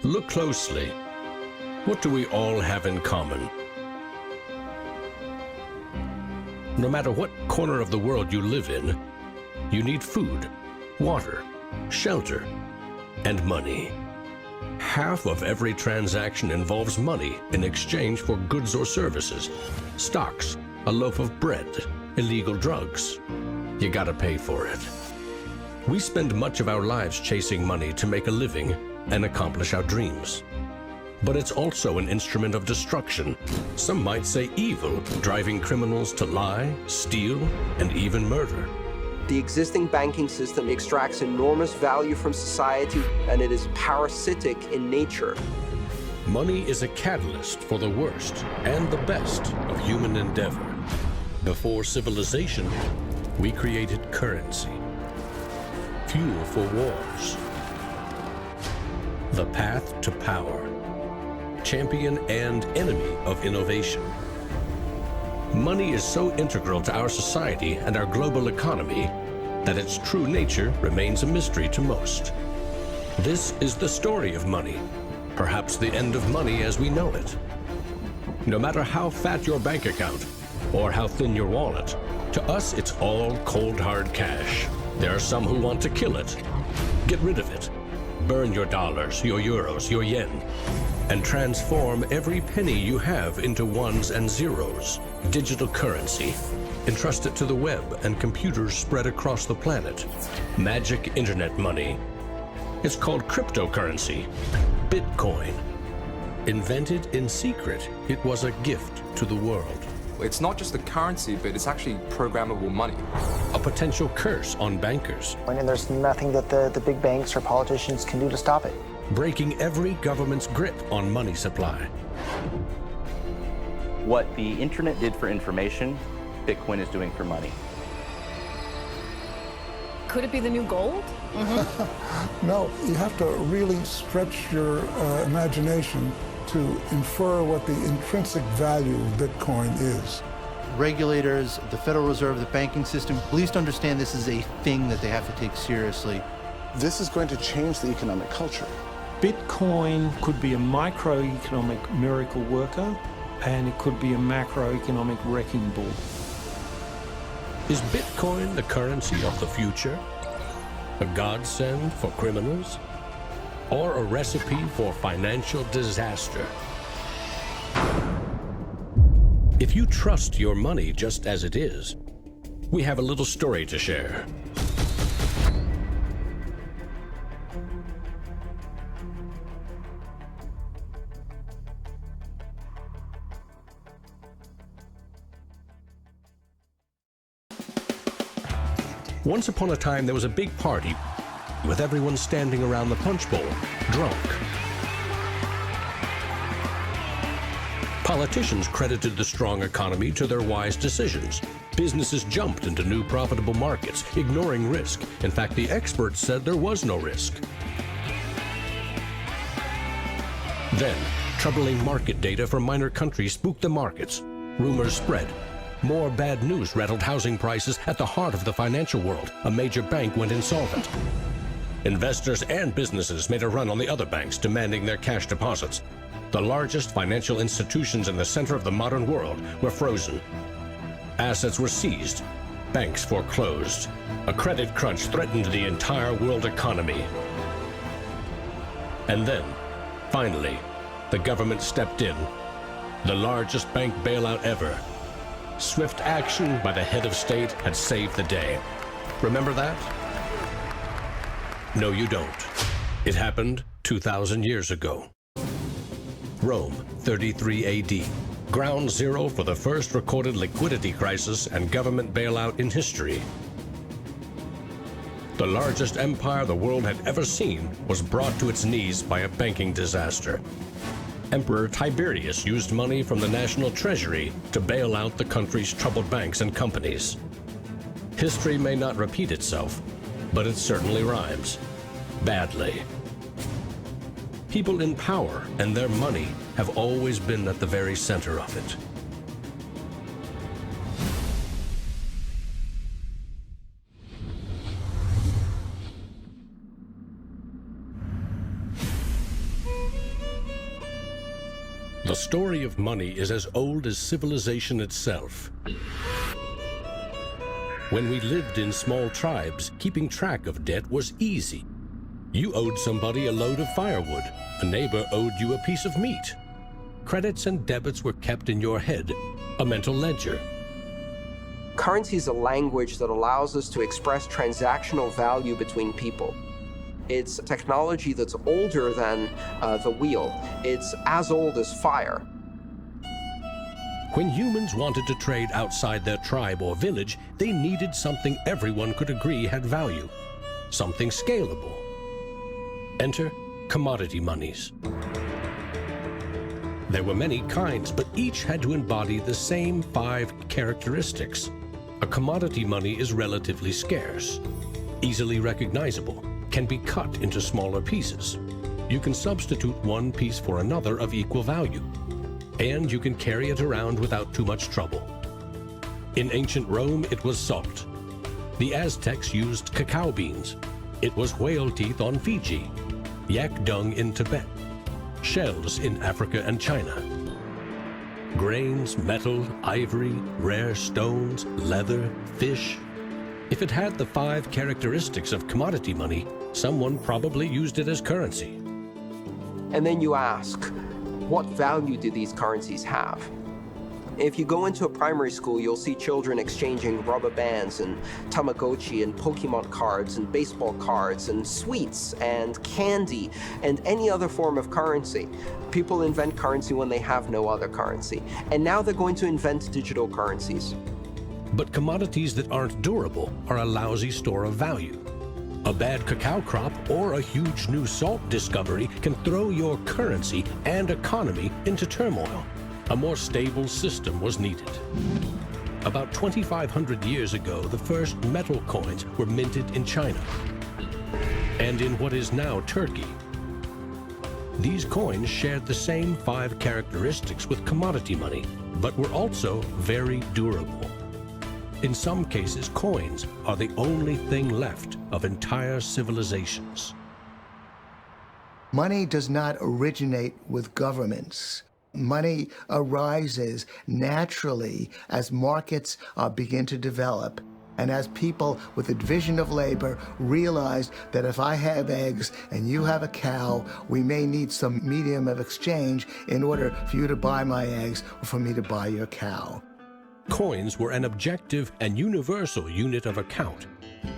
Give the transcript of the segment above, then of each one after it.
Look closely. What do we all have in common? No matter what corner of the world you live in, you need food, water, shelter, and money. Half of every transaction involves money in exchange for goods or services, stocks, a loaf of bread, illegal drugs. You gotta pay for it. We spend much of our lives chasing money to make a living and accomplish our dreams. But it's also an instrument of destruction. Some might say evil, driving criminals to lie, steal, and even murder. The existing banking system extracts enormous value from society, and it is parasitic in nature. Money is a catalyst for the worst and the best of human endeavor. Before civilization, we created currency, fuel for wars, the path to power, champion and enemy of innovation. Money is so integral to our society and our global economy that its true nature remains a mystery to most. This is the story of money, perhaps the end of money as we know it. No matter how fat your bank account or how thin your wallet, to us it's all cold hard cash. There are some who want to kill it. Get rid of it. Burn your dollars, your euros, your yen, and transform every penny you have into ones and zeros. Digital currency. Entrust it to the web and computers spread across the planet. Magic internet money. It's called cryptocurrency. Bitcoin. Invented in secret, it was a gift to the world. It's not just a currency, but it's actually programmable money. A potential curse on bankers. And there's nothing that the big banks or politicians can do to stop it. Breaking every government's grip on money supply. What the internet did for information, Bitcoin is doing for money. Could it be the new gold? No, you have to really stretch your imagination to infer what the intrinsic value of Bitcoin is. Regulators, the Federal Reserve, the banking system, please understand this is a thing that they have to take seriously. This is going to change the economic culture. Bitcoin could be a microeconomic miracle worker, and it could be a macroeconomic wrecking ball. Is Bitcoin the currency of the future? A godsend for criminals? Or a recipe for financial disaster? If you trust your money just as it is, we have a little story to share. Once upon a time, there was a big party with everyone standing around the punch bowl, drunk. Politicians credited the strong economy to their wise decisions. Businesses jumped into new profitable markets, ignoring risk. In fact, the experts said there was no risk. Then, troubling market data from minor countries spooked the markets. Rumors spread. More bad news rattled housing prices at the heart of the financial world. A major bank went insolvent. Investors and businesses made a run on the other banks, demanding their cash deposits. The largest financial institutions in the center of the modern world were frozen. Assets were seized. Banks foreclosed. A credit crunch threatened the entire world economy. And then, finally, the government stepped in. The largest bank bailout ever. Swift action by the head of state had saved the day. Remember that? No, you don't. It happened 2,000 years ago. Rome, 33 AD. Ground zero for the first recorded liquidity crisis and government bailout in history. The largest empire the world had ever seen was brought to its knees by a banking disaster. Emperor Tiberius used money from the national treasury to bail out the country's troubled banks and companies. History may not repeat itself, but it certainly rhymes. Badly. People in power and their money have always been at the very center of it. The story of money is as old as civilization itself. When we lived in small tribes, keeping track of debt was easy. You owed somebody a load of firewood. A neighbor owed you a piece of meat. Credits and debits were kept in your head, a mental ledger. Currency is a language that allows us to express transactional value between people. It's technology that's older than the wheel. It's as old as fire. When humans wanted to trade outside their tribe or village, they needed something everyone could agree had value, something scalable. Enter commodity monies. There were many kinds, but each had to embody the same 5 characteristics. A commodity money is relatively scarce, easily recognizable, can be cut into smaller pieces. You can substitute one piece for another of equal value, and you can carry it around without too much trouble. In ancient Rome, it was salt. The Aztecs used cacao beans. It was whale teeth on Fiji, yak dung in Tibet, shells in Africa and China. Grains, metal, ivory, rare stones, leather, fish. If it had the 5 characteristics of commodity money, someone probably used it as currency. And then you ask, what value do these currencies have? If you go into a primary school, you'll see children exchanging rubber bands and Tamagotchi and Pokemon cards and baseball cards and sweets and candy and any other form of currency. People invent currency when they have no other currency. And now they're going to invent digital currencies. But commodities that aren't durable are a lousy store of value. A bad cacao crop or a huge new salt discovery can throw your currency and economy into turmoil. A more stable system was needed. About 2,500 years ago, the first metal coins were minted in China and in what is now Turkey. These coins shared the same 5 characteristics with commodity money, but were also very durable. In some cases, coins are the only thing left of entire civilizations. Money does not originate with governments. Money arises naturally as markets begin to develop, and as people with a division of labor realize that if I have eggs and you have a cow, we may need some medium of exchange in order for you to buy my eggs or for me to buy your cow. Coins were an objective and universal unit of account,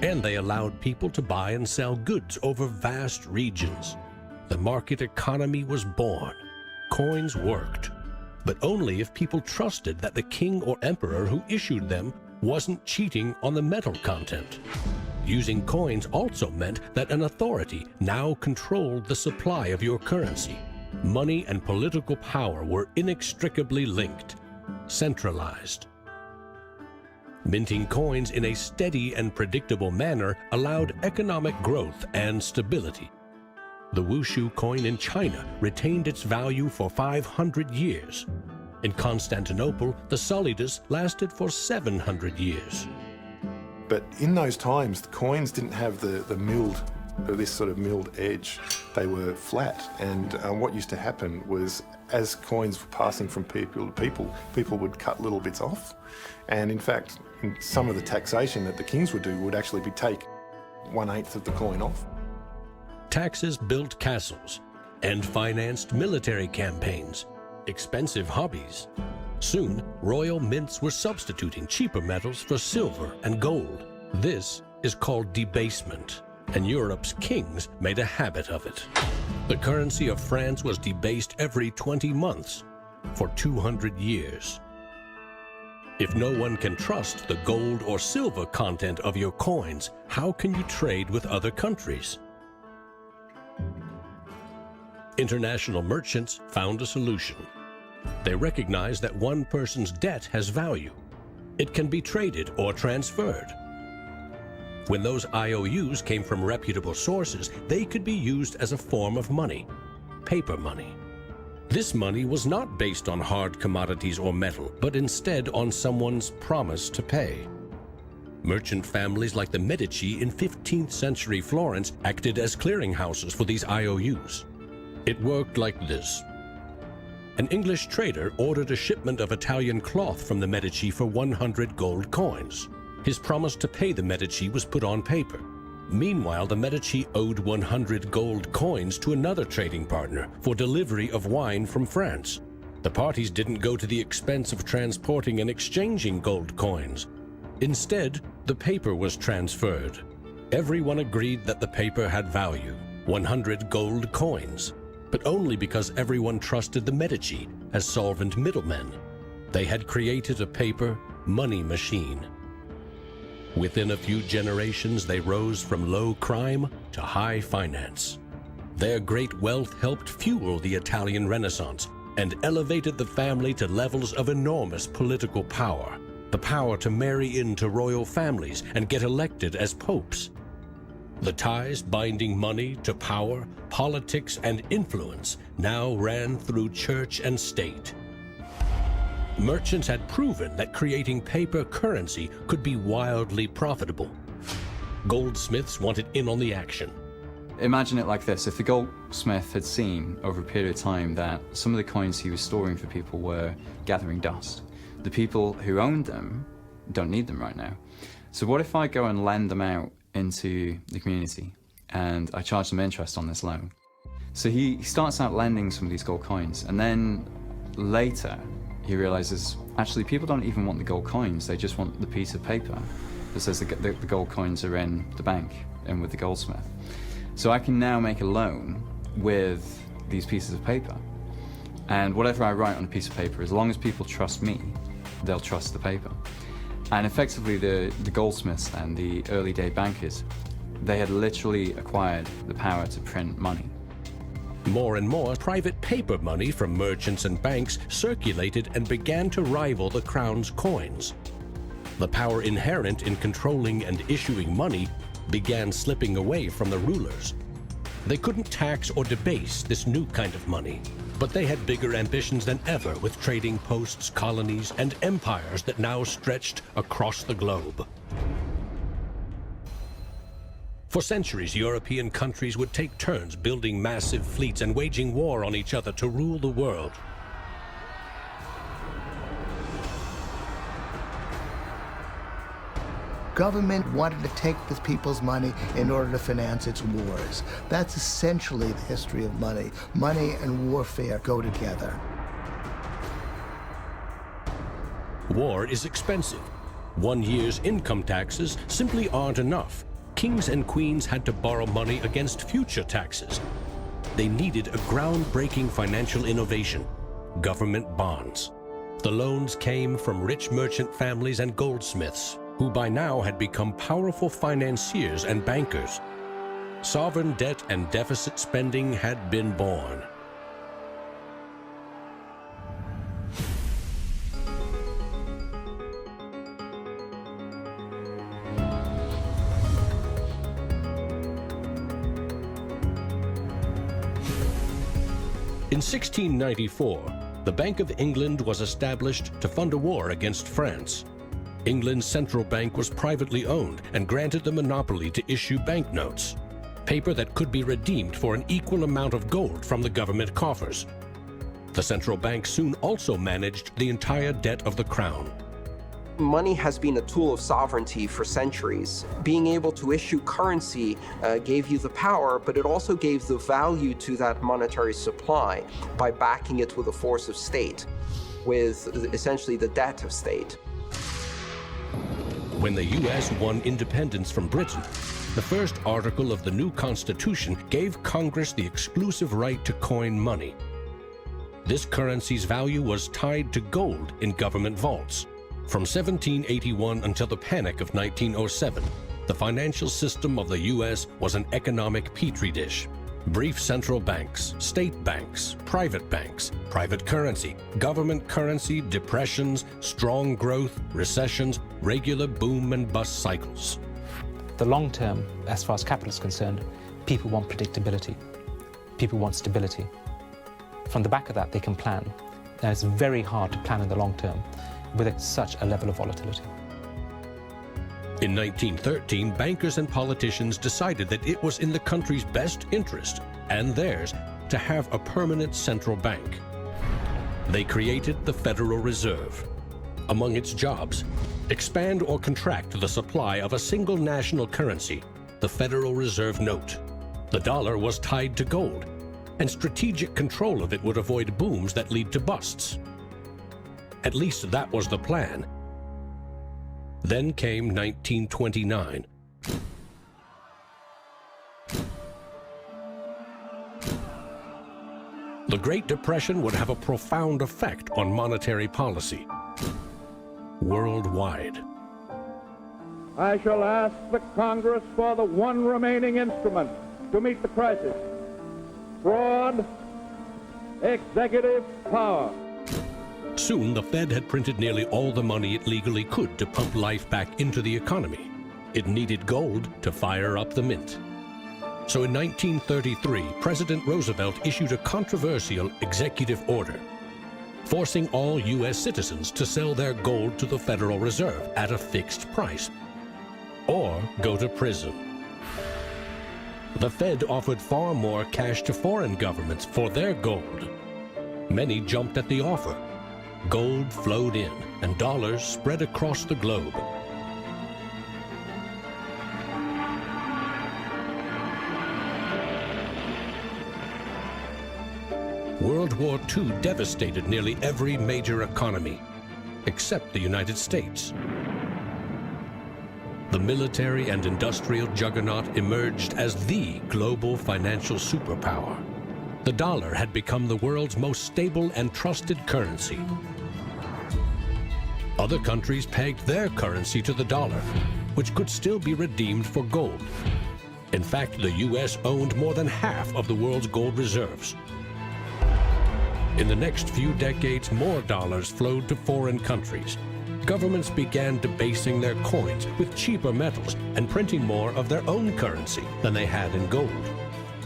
and they allowed people to buy and sell goods over vast regions. The market economy was born. Coins worked, but only if people trusted that the king or emperor who issued them wasn't cheating on the metal content. Using coins also meant that an authority now controlled the supply of your currency. Money and political power were inextricably linked, centralized. Minting coins in a steady and predictable manner allowed economic growth and stability. The Wushu coin in China retained its value for 500 years. In Constantinople, the solidus lasted for 700 years. But in those times, the coins didn't have the milled, this sort of milled edge. They were flat, and what used to happen was, as coins were passing from people to people, people would cut little bits off. And in fact, in some of the taxation that the kings would do would actually be take 1/8 of the coin off. Taxes built castles and financed military campaigns, expensive hobbies. Soon, royal mints were substituting cheaper metals for silver and gold. This is called debasement, and Europe's kings made a habit of it. The currency of France was debased every 20 months for 200 years. If no one can trust the gold or silver content of your coins, how can you trade with other countries? International merchants found a solution. They recognized that one person's debt has value. It can be traded or transferred. When those IOUs came from reputable sources, they could be used as a form of money, paper money. This money was not based on hard commodities or metal, but instead on someone's promise to pay. Merchant families like the Medici in 15th century Florence acted as clearinghouses for these IOUs. It worked like this. an English trader ordered a shipment of Italian cloth from the Medici for 100 gold coins. His promise to pay the Medici was put on paper. Meanwhile, the Medici owed 100 gold coins to another trading partner for delivery of wine from France. The parties didn't go to the expense of transporting and exchanging gold coins. Instead, the paper was transferred. Everyone agreed that the paper had value, 100 gold coins, but only because everyone trusted the Medici as solvent middlemen. They had created a paper money machine. Within a few generations, they rose from low crime to high finance. Their great wealth helped fuel the Italian Renaissance and elevated the family to levels of enormous political power, the power to marry into royal families and get elected as popes. The ties binding money to power, politics, and influence now ran through church and state. Merchants had proven that creating paper currency could be wildly profitable. Goldsmiths wanted in on the action. Imagine it like this. If the goldsmith had seen over a period of time that some of the coins he was storing for people were gathering dust, the people who owned them don't need them right now. So what if I go and lend them out into the community and I charge them interest on this loan? So he starts out lending some of these gold coins, and then later he realizes actually people don't even want the gold coins, they just want the piece of paper that says the gold coins are in the bank and with the goldsmith. So I can now make a loan with these pieces of paper, and whatever I write on a piece of paper, as long as people trust me, they'll trust the paper. And effectively the goldsmiths and the early day bankers, they had literally acquired the power to print money. More and more private paper money from merchants and banks circulated and began to rival the crown's coins. The power inherent in controlling and issuing money began slipping away from the rulers. They couldn't tax or debase this new kind of money, but they had bigger ambitions than ever with trading posts, colonies, and empires that now stretched across the globe. For centuries, European countries would take turns building massive fleets and waging war on each other to rule the world. Government wanted to take the people's money in order to finance its wars. That's essentially the history of money. Money and warfare go together. War is expensive. One year's income taxes simply aren't enough. Kings and queens had to borrow money against future taxes. They needed a groundbreaking financial innovation: government bonds. The loans came from rich merchant families and goldsmiths, who by now had become powerful financiers and bankers. Sovereign debt and deficit spending had been born. In 1694, the Bank of England was established to fund a war against France. England's central bank was privately owned and granted the monopoly to issue banknotes, paper that could be redeemed for an equal amount of gold from the government coffers. The central bank soon also managed the entire debt of the crown. Money has been a tool of sovereignty for centuries. Being able to issue currency gave you the power, but it also gave the value to that monetary supply by backing it with a force of state, with essentially the debt of state. When the U.S. won independence from Britain, the first article of the new Constitution gave Congress the exclusive right to coin money. This currency's value was tied to gold in government vaults. From 1781 until the Panic of 1907, the financial system of the U.S. was an economic petri dish. Brief central banks, state banks, private currency, government currency, depressions, strong growth, recessions, regular boom and bust cycles. The long term, as far as capital is concerned, people want predictability. People want stability. From the back of that, they can plan. Now, it's very hard to plan in the long term with such a level of volatility. In 1913, bankers and politicians decided that it was in the country's best interest, and theirs, to have a permanent central bank. They created the Federal Reserve. Among its jobs, expand or contract the supply of a single national currency, the Federal Reserve note. The dollar was tied to gold, and strategic control of it would avoid booms that lead to busts. At least that was the plan. Then came 1929. The Great Depression would have a profound effect on monetary policy worldwide. I shall ask the Congress for the one remaining instrument to meet the crisis: broad executive power. Soon, the Fed had printed nearly all the money it legally could to pump life back into the economy. It needed gold to fire up the mint. So in 1933, President Roosevelt issued a controversial executive order, forcing all U.S. citizens to sell their gold to the Federal Reserve at a fixed price, or go to prison. The Fed offered far more cash to foreign governments for their gold. Many jumped at the offer. Gold flowed in, and dollars spread across the globe. World War II devastated nearly every major economy, except the United States. The military and industrial juggernaut emerged as the global financial superpower. The dollar had become the world's most stable and trusted currency. Other countries pegged their currency to the dollar, which could still be redeemed for gold. In fact, the U.S. owned more than half of the world's gold reserves. In the next few decades, more dollars flowed to foreign countries. Governments began debasing their coins with cheaper metals and printing more of their own currency than they had in gold.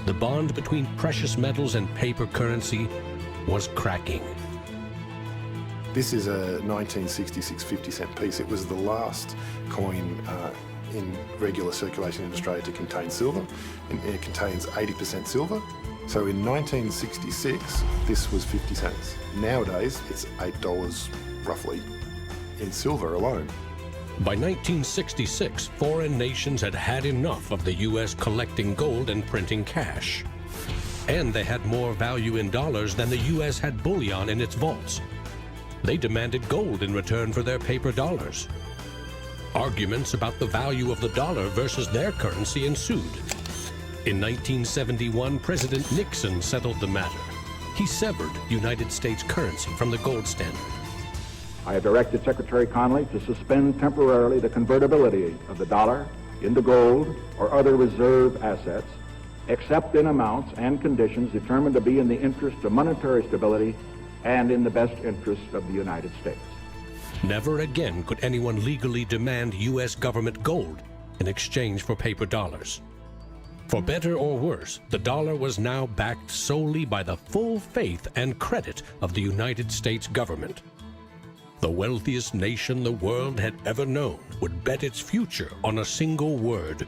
The bond between precious metals and paper currency was cracking. This is a 1966 50-cent piece. It was the last coin in regular circulation in Australia to contain silver, and it contains 80% silver. So in 1966, this was 50 cents. Nowadays, it's $8 roughly in silver alone. By 1966, foreign nations had had enough of the U.S. collecting gold and printing cash. And they had more value in dollars than the U.S. had bullion in its vaults. They demanded gold in return for their paper dollars. Arguments about the value of the dollar versus their currency ensued. In 1971, President Nixon settled the matter. He severed United States currency from the gold standard. I have directed Secretary Connally to suspend temporarily the convertibility of the dollar into gold or other reserve assets, except in amounts and conditions determined to be in the interest of monetary stability and in the best interest of the United States. Never again could anyone legally demand U.S. government gold in exchange for paper dollars. For better or worse, the dollar was now backed solely by the full faith and credit of the United States government. The wealthiest nation the world had ever known would bet its future on a single word: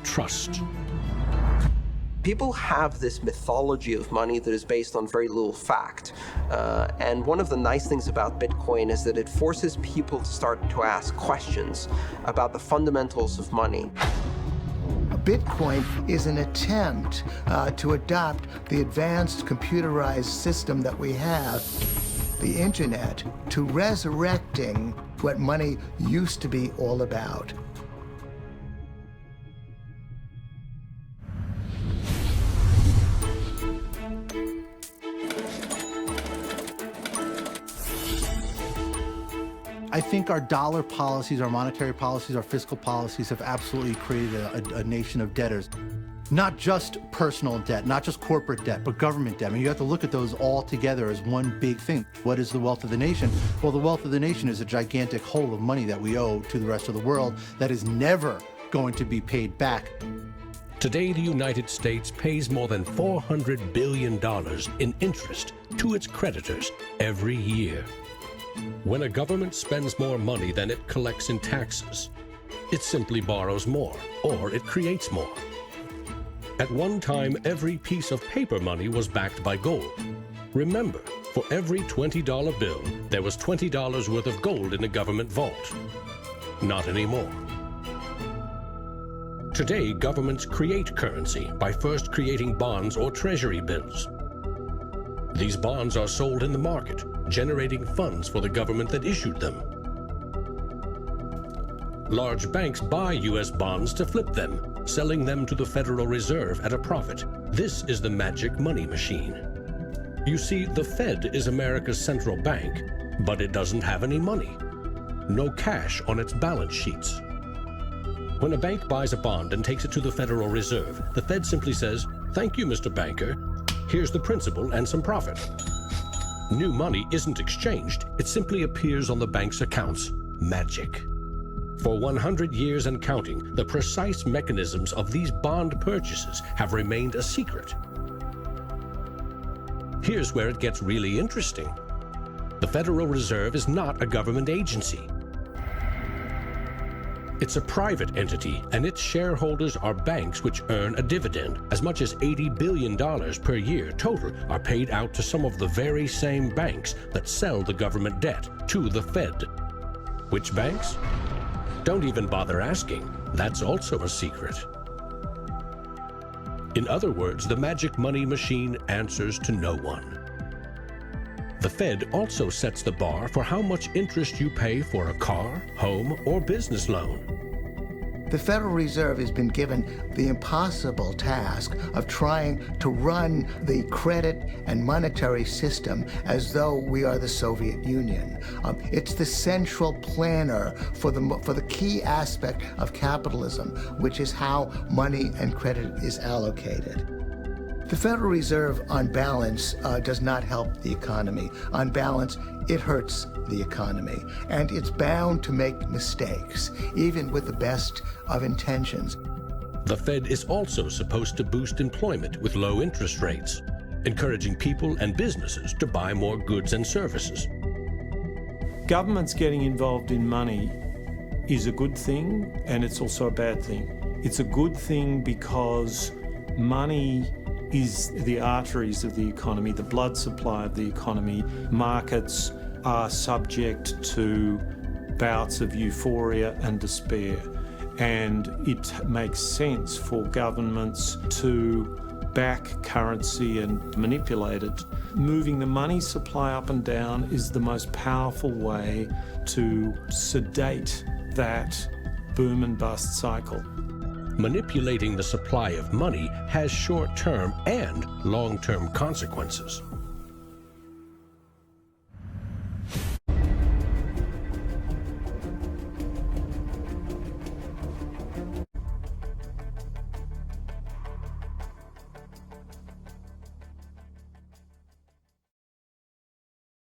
trust. People have this mythology of money that is based on very little fact. And one of the nice things about Bitcoin is that it forces people to start to ask questions about the fundamentals of money. Bitcoin is an attempt to adopt the advanced computerized system that we have, the internet, to resurrecting what money used to be all about. I think our dollar policies, our monetary policies, our fiscal policies have absolutely created a nation of debtors. Not just personal debt, not just corporate debt, but government debt. I mean, you have to look at those all together as one big thing. What is the wealth of the nation? Well, the wealth of the nation is a gigantic hole of money that we owe to the rest of the world that is never going to be paid back. Today, the United States pays more than $400 billion in interest to its creditors every year. When a government spends more money than it collects in taxes, it simply borrows more, or it creates more. At one time, every piece of paper money was backed by gold. Remember, for every $20 bill, there was $20 worth of gold in a government vault. Not anymore. Today, governments create currency by first creating bonds or treasury bills. These bonds are sold in the market, generating funds for the government that issued them. Large banks buy U.S. bonds to flip them, selling them to the Federal Reserve at a profit. This is the magic money machine. You see, the Fed is America's central bank, but it doesn't have any money. No cash on its balance sheets. When a bank buys a bond and takes it to the Federal Reserve, the Fed simply says, "Thank you, Mr. Banker. Here's the principal and some profit." New money isn't exchanged. It simply appears on the bank's accounts. Magic. For 100 years and counting, the precise mechanisms of these bond purchases have remained a secret. Here's where it gets really interesting. The Federal Reserve is not a government agency. It's a private entity, and its shareholders are banks which earn a dividend. As much as $80 billion per year total are paid out to some of the very same banks that sell the government debt to the Fed. Which banks? Don't even bother asking. That's also a secret. In other words, the magic money machine answers to no one. The Fed also sets the bar for how much interest you pay for a car, home, or business loan. The Federal Reserve has been given the impossible task of trying to run the credit and monetary system as though we are the Soviet Union. It's the central planner for the key aspect of capitalism, which is how money and credit is allocated. The Federal Reserve, on balance, does not help the economy. On balance, it hurts the economy. And it's bound to make mistakes, even with the best of intentions. The Fed is also supposed to boost employment with low interest rates, encouraging people and businesses to buy more goods and services. Governments getting involved in money is a good thing, and it's also a bad thing. It's a good thing because money is the arteries of the economy, the blood supply of the economy. Markets are subject to bouts of euphoria and despair, and it makes sense for governments to back currency and manipulate it. Moving the money supply up and down is the most powerful way to sedate that boom and bust cycle. Manipulating the supply of money has short-term and long-term consequences.